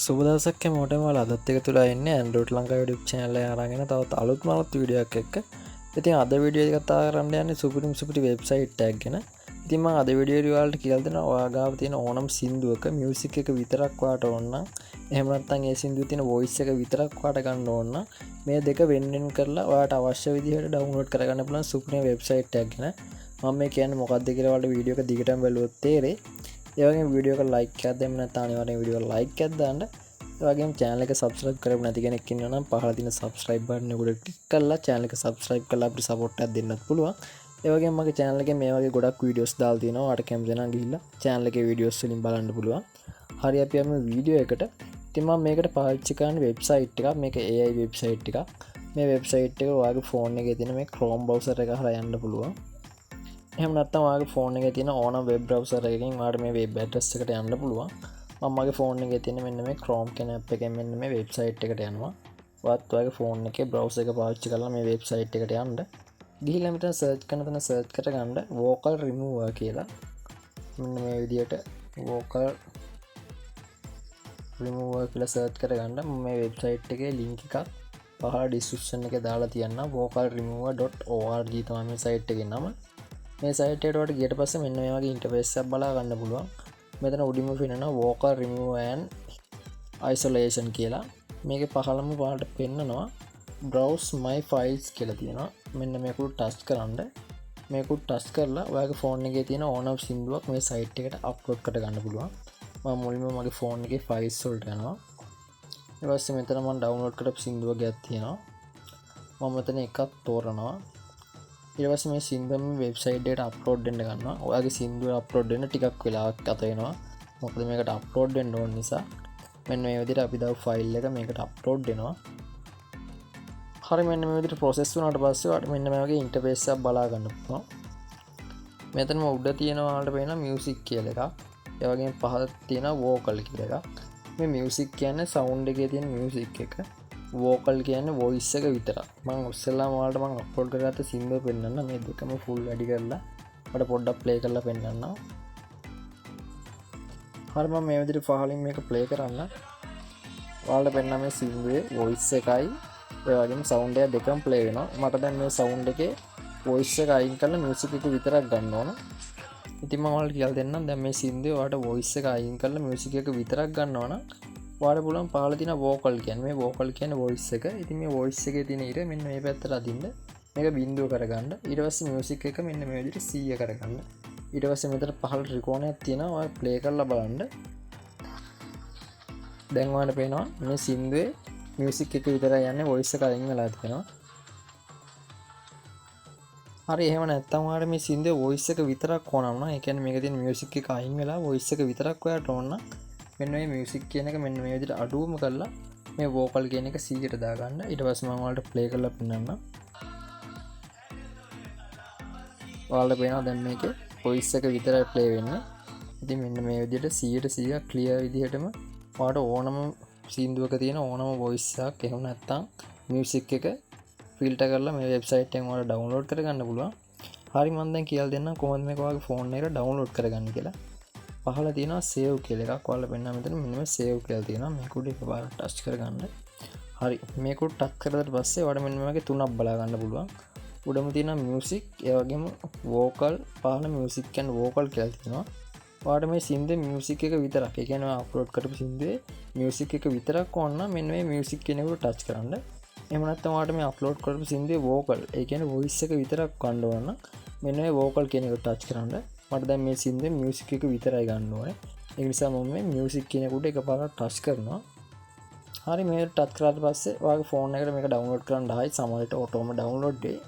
සුබ දවසක් හැමෝටම. ඔයාලා අදත් එක තුලා ඉන්නේ Android Lanka YouTube channel එක අරගෙන තවත් අලුත් මලුත් වීඩියෝ එකක් එක්ක. ඉතින් අද වීඩියෝ එක කතා කරන්න යන්නේ සුපිරි වෙබ්සයිට් එකක් ගැන. ඉතින් මම අද වීඩියෝ එක ඔයාලට කියලා දෙනවා ඔයා ගාව තියෙන ඕනම සින්දුවක මියුසික් එක විතරක් වාට ඕන නම් එහෙම නැත්නම් ඒ සින්දුවේ තියෙන වොයිස් එක විතරක් වාට ගන්න ඕන නම් මේ දෙක වෙන් කරලා ඔයාට අවශ්‍ය විදිහට ඩවුන්ලෝඩ් කරගන්න පුළුවන් සුපිරි වෙබ්සයිට් එකක් ගැන මම මේ කියන්නේ මොකක්ද කියලා ඔයාලට වීඩියෝ එක දිගටම බලුවොත් තේරෙයි. ඒ වගේම වීඩියෝ එක ලයික් එකක් දෙන්න නැත්නම් අනිවාර්යෙන් වීඩියෝ එක ලයික් එකක් දාන්න. ඒ වගේම channel එක subscribe කරපු නැති කෙනෙක් ඉන්නවා නම් පහළ තියෙන subscribe button එක උඩ click කරලා channel එක subscribe කරලා අපිට support එකක් දෙන්නත් පුළුවන්. ඒ වගේම මගේ channel එකේ මේ වගේ ගොඩක් videos දාලා තියෙනවා. ඔයාලට කැමති නම් ගිහිල්ලා channel එකේ videos වලින් බලන්න පුළුවන්. හරි අපි යමු වීඩියෝ එකට. ඉතින් මම මේකට පාවිච්චි කරන වෙබ්සයිට් එකක්. මේක AI වෙබ්සයිට් එකක්. මේ වෙබ්සයිට් එක ඔයාගේ phone එකේ තියෙන මේ Chrome browser එක හරහා යන්න පුළුවන්. එහෙම නැත්නම් ඔයාගේ phone එකේ තියෙන ඕනම web browser එකකින් ඔයාලට මේ web address එකට යන්න පුළුවන්. මම මගේ phone එකේ තියෙන මෙන්න මේ Chrome කියන app එකෙන් මෙන්න මේ website එකට යනවා. ඔයත් ඔයාගේ phone එකේ browser එක පාවිච්චි කරලා මේ website එකට යන්න. ගිහිල්ලා මෙතන search කරන තැන search කරගන්න vocal remover කියලා. මෙන්න මේ විදිහට vocal remover කියලා search කරගන්න මම මේ website එකේ link එකක් පහළ description එකේ දාලා තියන්නම්. vocalremover.org තමයි මේ site එකේ නම. මේ site එකට ඔයාලට ගියට පස්සේ මෙන්න මේ වගේ interface එකක් බලා ගන්න පුළුවන්. මෙතන උඩින්ම පෙන්නනවා vocal remover and isolation කියලා. මේකේ පහළම ඔයාලට පෙන්නනවා browse my files කියලා තියෙනවා. මෙන්න මේක උඩ ටච් කරන්න. මේක උඩ ටච් කරලා ඔයාගේ phone එකේ තියෙන ඕනම සින්දුවක් මේ site එකට upload කර ගන්න පුළුවන්. මම මුලින්ම මගේ phone එකේ files වලට යනවා. ඊට පස්සේ මෙතන මම download කරපු සින්දුවක් ගයක් තියෙනවා. මම මෙතන එකක් තෝරනවා. ඊට පස්සේ මේ සින්දුව මේ වෙබ්සයිට් එකට අප්ලෝඩ් වෙන්න ගන්නවා. ඔයාගේ සින්දුව අප්ලෝඩ් වෙන්න ටිකක් වෙලාවක් ගත වෙනවා. මොකද මේකට අප්ලෝඩ් වෙන්න ඕන නිසා. මෙන්න මේ විදිහට අපි දාපු ෆයිල් එක මේකට අප්ලෝඩ් වෙනවා. හරි මෙන්න මේ විදිහට ප්‍රොසෙස් වුණාට පස්සේ ඔයාලට මෙන්න මේ වගේ ඉන්ටර්ෆේස් එකක් බලා ගන්න පුළුවන්. මෙතනම උඩ තියෙනවා ඔයාලට පේන මියුසික් කියලා එකක්. ඒ වගේම පහළ තියෙනවා වෝකල් කියලා එකක්. මේ මියුසික් කියන්නේ සවුන්ඩ් එකේ තියෙන මියුසික් එක. වෝකල් කියන්නේ වොයිස් එක විතරක්. මම ඉස්සෙල්ලාම ඔයාලට මම අප්ලෝඩ් කරගත්ත සින්දුව පෙන්නන්න මේ දෙකම ෆුල් වැඩි කරලා ඔයාලට පොඩ්ඩක් ප්ලේ කරලා පෙන්නන්න. හරි මම මේ විදිහට පහලින් මේක ප්ලේ කරන්න. ඔයාලට පෙන්නන මේ සින්දුවේ වොයිස් එකයි ඒ වගේම සවුන්ඩ් එක දෙකම ප්ලේ වෙනවා. මට දැන් මේ සවුන්ඩ් එකේ වොයිස් එක අයින් කරලා මියුසික් එක විතරක් ගන්න ඕන. ඉතින් මම ඔයාලට කියලා දෙන්නම් දැන් මේ සින්දුවේ ඔයාලට වොයිස් එක අයින් කරලා මියුසික් එක විතරක් ගන්නවා නම් ඔයාලට පුළුවන් පහළ තියෙන වෝකල් කියන්නේ මේ වෝකල් කියන්නේ වොයිස් එක. ඉතින් මේ වොයිස් එකේ තියෙන ඉර මෙන්න මේ පැත්තට අදින්න. මේක බිඳුව කරගන්න. ඊට පස්සේ මියුසික් එක මෙන්න මේ විදිහට 100 කරගන්න. ඊට පස්සේ මෙතන පහළ ත්‍රිකෝණයක් තියෙනවා. ඔයා ප්ලේ කරලා බලන්න. දැන් ඔයාලට පේනවා මේ සින්දුවේ මියුසික් එක විතරයි යන්නේ වොයිස් එක අයින් වෙලා තියෙනවා. හරි එහෙම නැත්නම් ඔයාලට මේ සින්දුවේ වොයිස් එක විතරක් ඕන නම් ඒ කියන්නේ මේක තියෙන මියුසික් එක අයින් වෙලා වොයිස් එක විතරක් ඔයාලට ඕන නම් මෙන්න මේ මියුසික් කියන එක මෙන්න මේ විදිහට අඩුවම කරලා මේ වෝකල් කියන එක 100ට දාගන්න. ඊට පස්සේ මම ඔයාලට ප්ලේ කරලා පෙන්නන්නම්. ඔයාලට පේනවා දැන් මේකේ වොයිස් එක විතරයි ප්ලේ වෙන්නේ. ඉතින් මෙන්න මේ විදිහට 100% ක්ලියර් විදිහටම ඔයාලට ඕනම සින්දුවක තියෙන ඕනම වොයිස් එකක් එහෙම නැත්නම් මියුසික් එක ෆිල්ටර් කරලා මේ වෙබ්සයිට් එකෙන් ඔයාලා ඩවුන්ලෝඩ් කරගන්න පුළුවන්. හරි මම දැන් කියලා දෙන්නම් කොහොමද මේක ඔයාගේ ෆෝන් එකට ඩවුන්ලෝඩ් කරගන්නේ කියලා. පහළ තියෙනවා සේව් කියලා එකක්. ඔයාලා පෙන්නන මෙතන මෙන්න මේ සේව් කියලා තියෙනවා. මේක උඩ එකපාරට ටච් කරගන්න. හරි මේක උඩ ටච් කරලා පස්සේ ඔයාලට මෙන්න මේ වගේ තුනක් බලා ගන්න පුළුවන්. උඩම තියෙනවා මියුසික්, ඒ වගේම වෝකල්, පහළ මියුසික් and වෝකල් කියලා තියෙනවා. ඔයාලට මේ සින්දුවේ මියුසික් එක විතරක්, ඒ කියන්නේ ඔයා අප්ලෝඩ් කරපු සින්දුවේ මියුසික් එක විතරක් ඕන නම් මෙන්න මේ මියුසික් කියන එක උඩ ටච් කරන්න. එහෙම නැත්නම් ඔයාලට මේ අප්ලෝඩ් කරපු සින්දුවේ වෝකල්, ඒ කියන්නේ වොයිස් එක විතරක් ගන්න ඕන නම් මෙන්න මේ වෝකල් කියන එක උඩ ටච් කරන්න. මට දැන් මේ සින්දුවේ මියුසික් එක විතරයි ගන්න ඕනේ. ඒ නිසා මම මේ මියුසික් කියන එක උඩ එකපාරට ටච් කරනවා. හරි මේක ටච් කරාට පස්සේ ඔයාගේ ෆෝන් එකට මේක ඩවුන්ලෝඩ් කරන්න ආයි සමහරවිට ඔටෝම ඩවුන්ලෝඩ් වෙයි.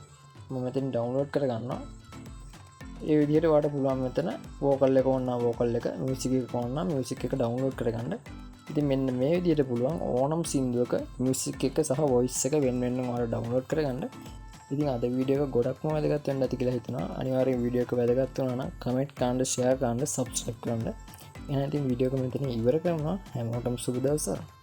මම මෙතන ඩවුන්ලෝඩ් කරගන්නවා. ඒ විදිහට ඔයාලට පුළුවන් මෙතන වෝකල් එක ඕන නම් වෝකල් එක, මියුසික් එක ඕන නම් මියුසික් එක ඩවුන්ලෝඩ් කරගන්න. ඉතින් මෙන්න මේ විදිහට පුළුවන් ඕනම සින්දුවක මියුසික් එක සහ වොයිස් එක වෙන වෙනම ඔයාලා ඩවුන්ලෝඩ් කරගන්න. ඉතින් අද වීඩියෝ එක ගොඩක්ම වැදගත් වෙන්න ඇති කියලා හිතනවා. අනිවාර්යෙන් වීඩියෝ එක වැදගත් වුණා නම් කමෙන්ට් කරන්න, ෂෙයා කරන්න, සබ්ස්ක්‍රයිබ් කරන්න. එහෙනම් ඉතින් වීඩියෝ එක මෙතන ඉවර කරනවා. හැමෝටම සුබ දවසක්.